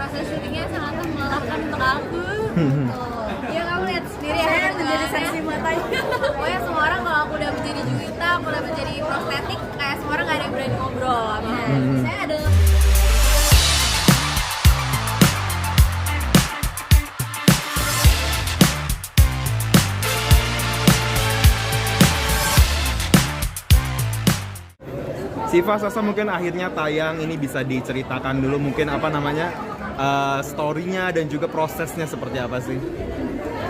proses syutingnya sangat melelahkan untuk aku. Ya kamu lihat sendiri ya. Saya menjadi saksi matanya. Pokoknya semua orang kalau aku udah menjadi Juwita, aku udah menjadi prostetik, kayak semua orang gak ada yang berani ngobrol. Saya adalah Siva, Sasa mungkin akhirnya tayang, ini bisa diceritakan dulu mungkin apa namanya story-nya dan juga prosesnya seperti apa sih?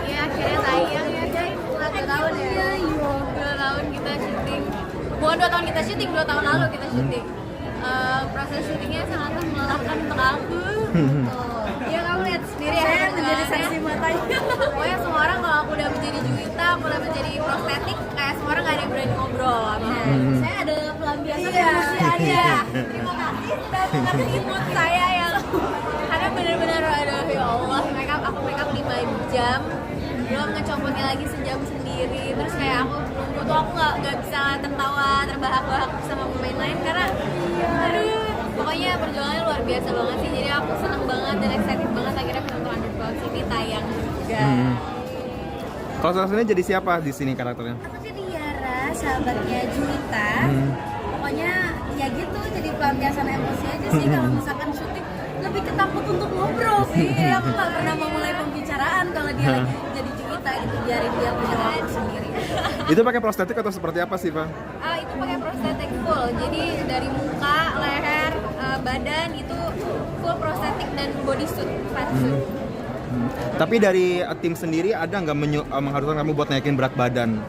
Iya, akhirnya tayang ya guys. Setelah 2 tahun ya. 2 tahun kita syuting. Bukan 2 tahun kita syuting, 2 tahun lalu kita syuting. Proses syutingnya sangat melelahkan untuk aku. Ya kamu lihat sendiri ya. Saya menjadi saksi matanya. Pokoknya semua orang kalau aku udah menjadi Juwita, aku udah menjadi prostetik, kayak semua orang gak ada yang berani ngobrol. Saya adalah pelampiasan emosi aja. Terima kasih sudah mengerti mood saya yang karena benar-benar aduh ya Allah, aku make up 5 jam, belum ngecopotnya lagi sejam sendiri, terus kayak aku nunggu tuh aku nggak bisa tertawa terbahak-bahak sama pemain lain karena aduh pokoknya perjuangannya luar biasa banget sih, jadi aku seneng banget dan excited banget akhirnya film Underdog Clouds ini tayang juga. Kalau Sasanya jadi siapa di sini karakternya? Aku jadi Yara, sahabatnya Juwita. Pokoknya ya gitu, jadi pelampiasan emosi aja sih. Kalau misalkan syuting lebih ketakut untuk ngobrol sih. Aku nggak pernah memulai pembicaraan kalau dia lagi jadi Juwita gitu, biarin dia punya waktu sendiri. Itu pakai prostetik atau seperti apa sih, Pak? Itu pakai prostetik full, jadi dari muka, leher, badan itu full prostetik dan bodysuit, fatsuit. Tapi dari tim sendiri ada nggak mengharuskan kamu buat naikin berat badan?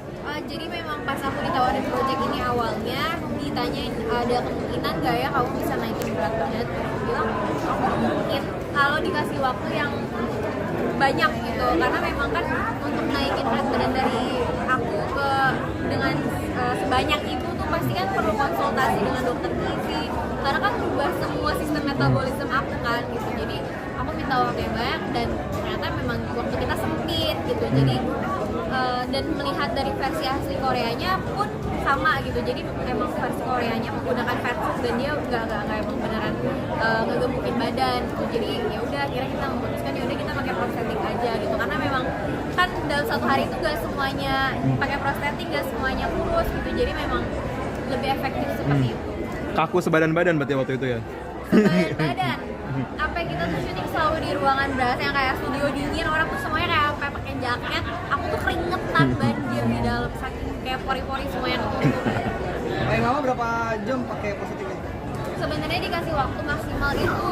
Jadi memang pas aku ditawarin project ini awalnya ditanyain ada kemungkinan nggak ya kamu bisa naikin berat badan? Aku bilang aku mungkin kalau dikasih waktu yang banyak gitu, karena memang kan untuk naikin berat badan dari aku ke dengan sebanyak itu tuh pasti kan perlu konsultasi dengan dokter gizi, karena kan berubah semua sistem metabolisme aku kan gitu. Jadi aku minta waktu yang banyak dan ternyata memang waktu kita sempit gitu. Jadi dan melihat dari versi asli Koreanya pun sama gitu. Jadi emang versi Koreanya menggunakan fat food dan dia nggak emang beneran ngegemukin badan gitu. Jadi ya udah akhirnya kita memutuskan ya udah kita pakai prostetik aja gitu, karena memang kan dalam 1 hari itu gak semuanya pakai prostetik, gak semuanya kurus gitu. Jadi memang lebih efektif seperti itu. Kaku sebadan badan berarti waktu itu ya? Sebadan badan. Apa kita tuh syuting selalu di ruangan berasa yang kayak studio dingin, orang tuh semuanya kayak sampai pakai jaket, aku tuh keringetan banjir di dalam saking kayak pori-pori semuanya ketutup. Paling lama berapa jam pakai prostetik ini? Sebenarnya dikasih waktu maksimal itu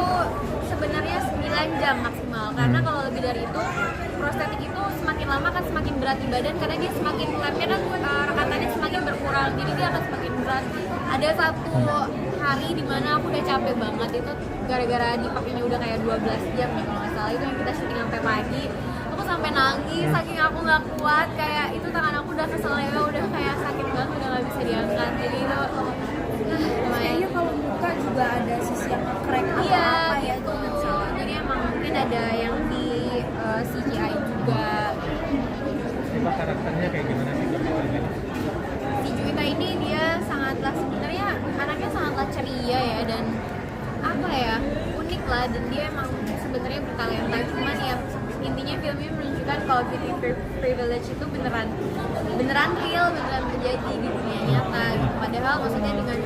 sebenarnya 9 jam maksimal, karena kalau lebih dari itu prostetik itu semakin lama kan semakin berat di badan, karena dia semakin labnya kan rekatannya semakin berkurang, jadi dia akan semakin berat. Ada 1 hari dimana aku udah capek banget, itu gara-gara dipakainya udah kayak 12 jam ya kalau nggak salah, itu yang kita syuting sampai pagi. Aku sampai nangis saking aku nggak kuat, kayak itu tangan aku udah keseleo, udah kayak sakit banget, udah nggak bisa diangkat. Jadi itu Kayaknya kalau muka juga ada sisi yang crack atau iya apa ya gitu. itu. Jadi emang mungkin ada yang di CGI juga. Karakternya kayak gimana sih? Si Juwita ini dia sangatlah, sebenarnya anaknya sangatlah ceria ya, dan apa ya, unik lah, dan dia emang sebenarnya bertalenta. Cuman ya intinya filmnya menunjukkan kalau beauty privilege itu beneran real, beneran terjadi di dunia nyata gitu. Padahal maksudnya dengan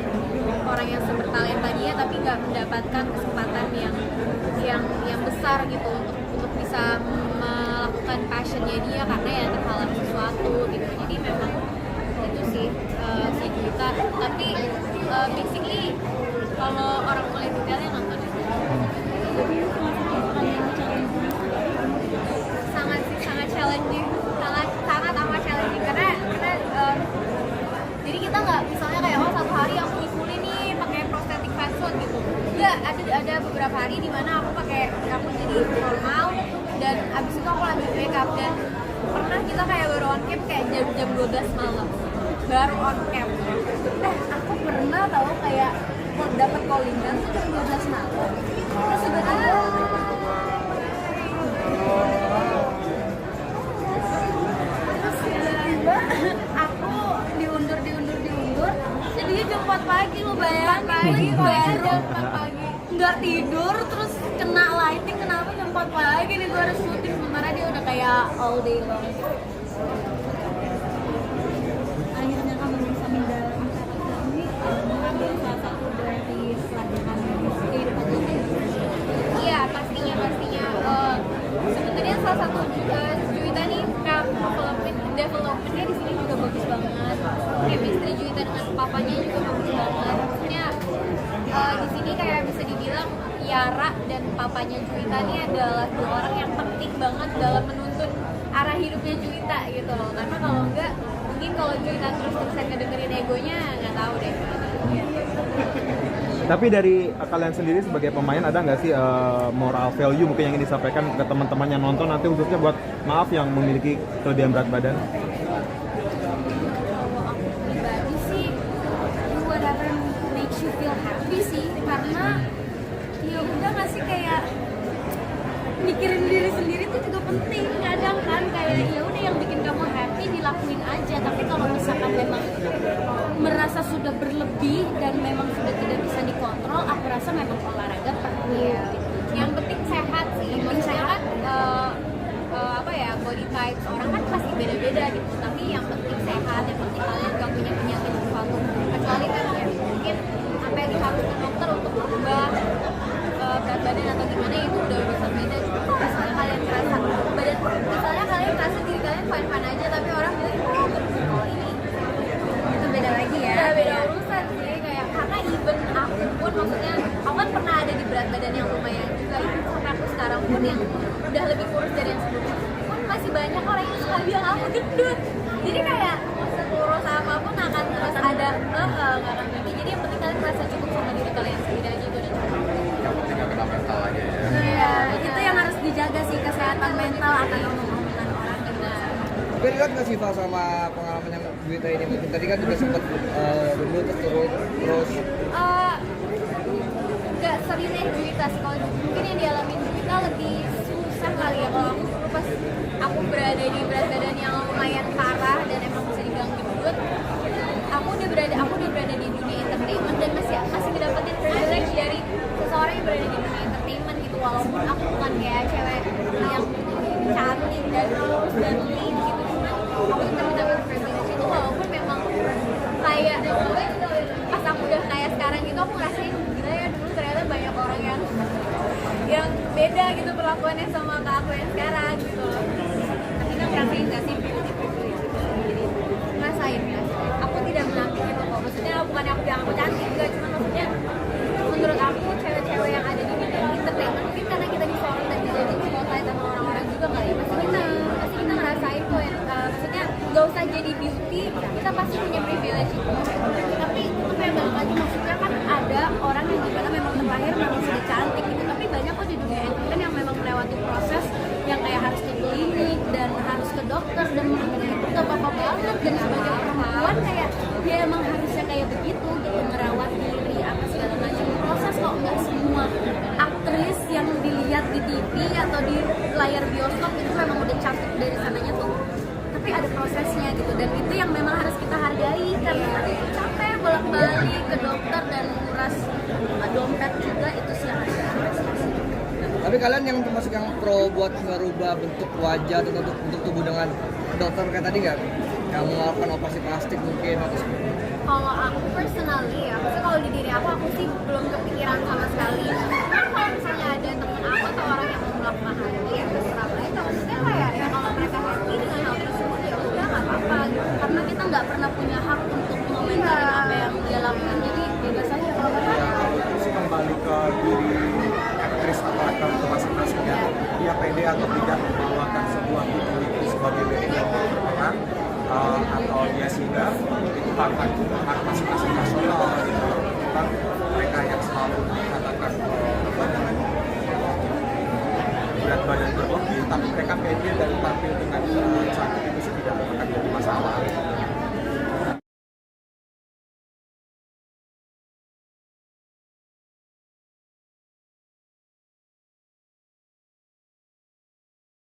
orang yang sebertalenta dia tapi nggak mendapatkan kesempatan yang besar gitu untuk bisa melakukan passionnya dia karena ya terhalang sesuatu gitu. Jadi memang itu sih si Juwita. Tapi basically kalau orang mulai detailnya nonton itu sangat challenging, sangat amat challenging karena jadi kita nggak misalnya kayak 1 hari aku dipuli nih pakai prostetik fat suit gitu. Nggak, ada beberapa hari di mana aku jadi normal dan abis itu aku lanjut makeup, dan pernah kita kayak baru on cam kayak jam 12 malam baru on cam. Aku pernah tahu kayak dapat callingan tuh jam 12 malam. Terus tiba-tiba aku diundur jadinya jam 4 pagi, lo bayangin. Pagi, jam 4 pagi nggak tidur, terus kena lighting, ngapain ini gue harus syuting sementara dia udah kayak all day long. Akhirnya kamu bisa mendalami karakter ini mengambil salah satu dari pelajaran kehidupan ini. Iya, pastinya. Sebenarnya salah satu Juwita nih developmentnya di sini juga bagus banget. Chemistry Juwita dengan papanya juga bagus banget. Maksudnya di sini kayak bisa dibilang Yara dan papanya Juwita ini adalah dua orang yang penting banget dalam menuntun arah hidupnya Juwita gitu loh. Karena kalau enggak, mungkin kalau Juwita terus-terusan ngedengerin egonya, nggak tahu deh. Tapi dari kalian sendiri sebagai pemain ada nggak sih moral value mungkin yang ingin disampaikan ke teman-teman yang nonton nanti khususnya buat maaf yang memiliki kelebihan berat badan? Kalau aku pribadi sih, do whatever makes you feel happy sih, karena ya udah nggak sih kayak mikirin diri sendiri tuh juga penting kadang kan, kayak ya udah yang bikin kamu happy dilakuin aja. Tapi kalau misalkan memang merasa sudah berlebih dan memang sudah tidak bisa dikontrol, aku rasa memang olahraga perlu. Iya. Yang penting sehat sih. Maksudnya kan apa ya, body types orang kan pasti beda-beda gitu. Tapi yang penting sehat, yang penting kalian gak punya penyakit sesuatu. Kecuali kan ya mungkin sampai harus ke dokter untuk berubah berat badan atau gimana, itu udah urusan beda. Cuma kalau misalnya kalian merasa badan, misalnya kalian merasa diri kalian fine-fine aja, tapi orang bilang oh ini, Itu beda lagi ya. beda urusan sih. Kayak karena even aku pun, maksudnya aku kan pernah ada di berat badan yang lumayan juga, itu sampai aku sekarang pun yang udah lebih kurus dari yang sebelumnya pun masih banyak orang yang suka bilang aku gendut. Jadi kayak sekurus apapun akan terus ada nggak akan berhenti. Jadi yang penting kalian merasa cukup sama diri kalian sendiri aja, itu udah cukup. Yang penting gak kena mental aja ya. Iya, itu yang harus dijaga sih, kesehatan mental akan omongan orang juga. Tapi lihat nggak sih Val sama pengalaman yang Juwita ini? Mungkin tadi kan juga sempat gendut terus turun terus. Nggak seriusnya Juwita sih, kalau mungkin yang dialamin Juwita lebih susah kali ya. Kalau aku dulu pas aku berada di berat badan yang lumayan parah dan emang bisa dibilang gendut, aku udah berada di dunia entertainment dan masih mendapatkan privilege dari seseorang yang berada di dunia entertainment gitu. Walaupun aku bukan kayak cewek yang cantik dan lurus dan lean gitu, cuma aku tetap mendapat privilege itu. Walaupun memang kayak pas aku udah kayak sekarang gitu, aku ngerasain gila ya, dulu ternyata banyak orang yang beda gitu perlakuannya sama ke aku yang sekarang gitu loh. Tapi kan ngerasain gak sih privilege gitu? Jadi ngerasain. Aku tidak menampik itu kok. Maksudnya bukan aku bilang aku cantik juga, cuma maksudnya menurut aku cewek-cewek yang ada di dunia entertainment, mungkin karena kita disorot dan jadi spotlight sama orang-orang juga kali ya, pasti kita ngerasain kok ya. Maksudnya gak usah jadi beauty, kita pasti punya privilege itu. Tapi yang balik lagi, maksudnya kan ada orang yang dimana memang terlahir memang sudah cantik gitu, tapi banyak kok di dunia entertainment yang memang melewati proses yang kayak harus ke klinik dan harus ke dokter, dan menurutnya itu gak apa-apa banget. Dan sebagai perempuan kayak dia emang harusnya kayak begitu gitu, merawat diri apa segala macam proses kok. Nggak semua aktris yang dilihat di TV atau di layar bioskop itu memang udah cantik dari sananya tuh, tapi ada prosesnya gitu, dan itu yang memang harus kita hargai. Karena capek bolak-balik ke dokter dan nguras dompet juga, itu sih yang harus diapresiasi. Tapi kalian yang termasuk yang pro buat merubah bentuk wajah atau bentuk tubuh dengan dokter kayak tadi nggak? Yang melakukan operasi plastik mungkin atau Kalau aku personally ya, maksudnya kalau di diri aku sih belum kepikiran sama sekali. Kan kalau misalnya ada temen aku atau orang yang mau melakukan hal itu, ya terserah mereka. Maksudnya kayak ya kalau mereka happy dengan hal tersebut, ya udah nggak apa-apa gitu. Karena kita nggak pernah punya hak untuk mengomentari apa yang dia lakukan, jadi bebas aja. Terus kembali ke diri aktris atau aktor itu masing-masing ya, dia pede atau tidak membawakan sebuah video itu sebagai media berperan atau dia singgah, itu hak masing-masing personal gitu. Tentang mereka yang selalu mengatakan berat badan berlebih, tapi mereka pede dan tampil dengan cantik, itu sih tidak